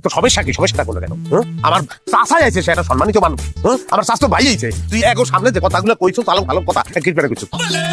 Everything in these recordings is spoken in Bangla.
তো সমস্যাটা করলো কেন? আমার চাষাই আছে, সে একটা সম্মানিত মানুষ। আমার স্বাস্থ্য ভাই আছে, তুই এগো সামনে যে কথাগুলো কইছো ভালো ভালো কথা কিরপেরে কইছো।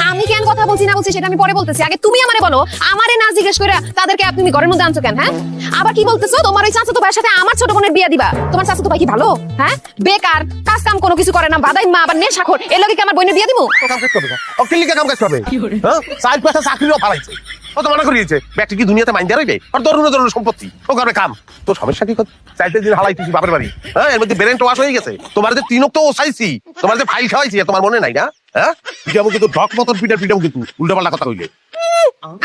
আমি কেন কথা বলছি না বলছি সেটা আমি পরে বলতেছি, আগে তুমি আমারে বলো, আমারে না জিজ্ঞেস করে তাদেরকে তুমি ঘরের মধ্যে আনছো কেন? হ্যাঁ, আবার কি বলতেছো? তোমার ওই চাচাতো ভাইয়ের সাথে আমার ছোট বোনের বিয়ে দিবা? তোমার চাচাতো ভাই কি ভালো? হ্যাঁ, বেকার, কাজ কাম কোনো কিছু করে না, বাদাই মা, আবার নেশাখোর, এর লগে কি আমার বোনের বিয়ে দিমু? কাম কাজ করবে না, অকেলিকা কাম কাজ করবে। হ্যাঁ, সাইড পয়সা চাকরিও ফালাইছে, ও তো মনে করিয়েছে ব্যাটি কি দুনিয়াতে মাইন্ডে রইবে, আর দরুন সম্পত্তি ও করবে কাম। তো সমস্যা কি? চাইতে দিন হালাইতেছি বাপের বাড়ি। হ্যাঁ, এর মধ্যে ব্রেন ওয়াশ হয়ে গেছে। তোমার যে তিনক তো ওসাইছি, তোমার যে ফাইল খাওয়াইছি, তোমার মনে নাই না? হ্যাঁ, পিটাবো কিন্তু ঢক মতন পিটাবো কিন্তু উল্টা পাল্টা কথা কইলে।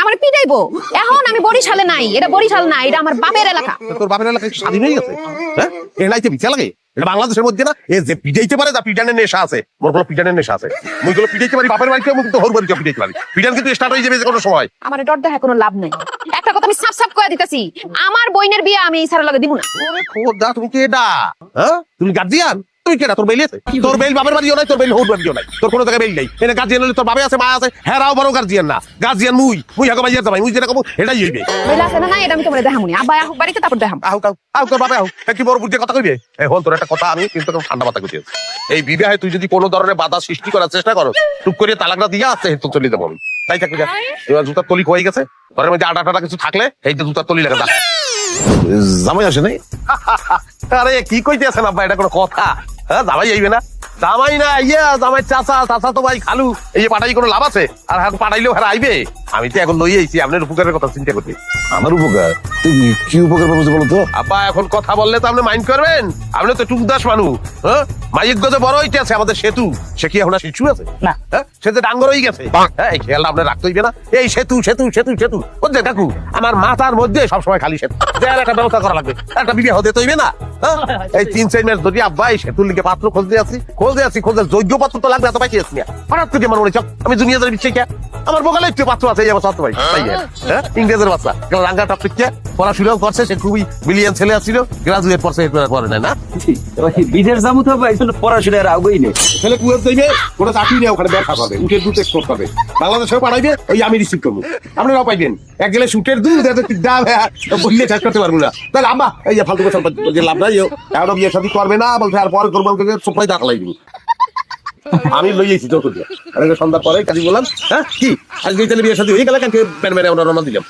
আমার পিটাইবো? এখন আমি বরিশালে নাই, এটা বরিশাল না, এটা আমার বাপের এলাকা। তোর বাপের এলাকায় স্বাধীন হয়ে গেছে? হ্যাঁ, এ নাইতে বিচার লাগে? এটা বাংলাদেশের মধ্যে না, এ যে পিটাইতে পারে, তা পিটানের নেশা আছে। মোর কোনো পিটানের নেশা আছে, মুই গুলো পিটাইতে পারি বাপের বাড়িতে, মুই কিন্তু হোর বাড়িতে পিটাইতে পারি। পিটান কিন্তু স্টার্ট হয়ে যাবে যে কোনো সময়। আমার ডর দেখা কোনো লাভ নাই। একটা কথা আমি সাফ করে দিতেছি, আমার বোনের বিয়ে আমি এই সারা লগে দিব না। ওরে খোদা, তুমি কেডা? হ্যাঁ, তুমি গার্জিয়ান? তুই কেডা? তোর বেল আছে? তোর বেল বাপের বাড়িও নাই, তোর বেল হোর বাড়িও নাই, তোর কোনো জায়গায় বেল নাই। এনে গার্জিয়ান হলে তোর বাবা আছে, মা আছে, হেরাও বড় গার্জিয়ান না। গার্জিয়ান মুই হাগো ভাইয়া যাবাই, মুই যেটা কব এটাই হইবে। বেলা আছে না, এটা আমি তোমারে দেখামুনি। আব্বা আহুক বাড়িতে, তারপর দেখাম। আহুক তোর বাবা আহুক, কি বড় বুঝে কথা কইবে? হন তোর একটা কথা আমি কিন্তু ঠান্ডা মাথা কইতে। এই বিবাহে তুই যদি কোনো ধরনের বাধা সৃষ্টি করার চেষ্টা করো, টুক করে তালাকটা দিয়া আছে তো চলে যাবো আমি। তাই থাকি যা, এবার জুতার তলি হয়ে গেছে, ঘরের মধ্যে আটা কিছু থাকলে এই যে জুতার তলি লাগা। জামাই আসে নাই? আরে কি কইতে আছেন আব্বা, এটা কোনো কথা? হ্যাঁ, জামাই আইবে না? জামাই না ইয়া, জামাই চাচা তো ভাই খালু, এই যে পাঠাই কোনো লাভ আছে? আর হ্যাঁ, পাঠাইলেও হ্যাঁ আইবে। আমি তো এখন লই আইছি, আপনার উপকারের কথা চিন্তা করতে। আমার উপকার? তুমি কি উপকার পাবো বলো তো? আব্বা এখন কথা বললে তো আপনি মাইন্ড করবেন, আপনি তো টুকদাস মানুষ। হ্যাঁ, মাইক গজে বড় হইতে আছে আমাদের সেতু, সে কি এখন আর শিশু আছে না? হ্যাঁ, সে তো ডাঙ্গর হয়ে গেছে। হ্যাঁ, এই খেয়ালটা আপনি রাখতে হইবে না। এই সেতু বুঝলে কাকু, আমার মাথার মধ্যে সবসময় খালি সেতু, যার একটা ব্যবস্থা করা লাগবে, একটা বিবাহ হতে হইবে না? হ্যাঁ, এই 3-4 মাস ধরে আব্বা এই সেতুর লিখে পাত্র খুঁজতে আছি, যোগ্য পাত্র তো লাগবে, এত পাইছি আছি না। হঠাৎ করে আমার মনে হচ্ছে আমি দুনিয়া ধরে বিচ্ছে আমার বোকালে একটু পাত্র আছে, এই আমার ছাত্র ভাই। হ্যাঁ, ইংরেজের বাচ্চা, রাঙ্গা টপিক পড়াশোনাও করছে, সে খুবই ব্রিলিয়ান ছেলে ছিল, গ্রাজুয়েট করছে, পড়ে নাই না? বিদেশ যাবো তো ভাই, পড়াশোনার আগুই নেই। ছেলে কুয়েত যাইবে, কোনো চাকরি নেই, ওখানে ব্যবসা করবে, উটের দুধ এক্সপোর্ট করবে, বাংলাদেশেও পাঠাইবে, ওই আমি রিসিভ করবো, আপনারাও পাইবেন। এক গেলে সুটের দুধ বললে চাষ করতে পারবো না। তাহলে আম্মা এই যে ফালতু কথা লাভ নাই, এখনো বিয়ে শাদী করবে না বলছে, আর পরে করবো সবাই টাকা লাগবে। আমি লইয়েছি যত দিয়ে সন্ধ্যার পরে কাজী বললাম, হ্যাঁ কি আজকে বিয়ে শাদী হয়ে গেলে কালকে প্যান মেরে আমরা রওনা দিলাম।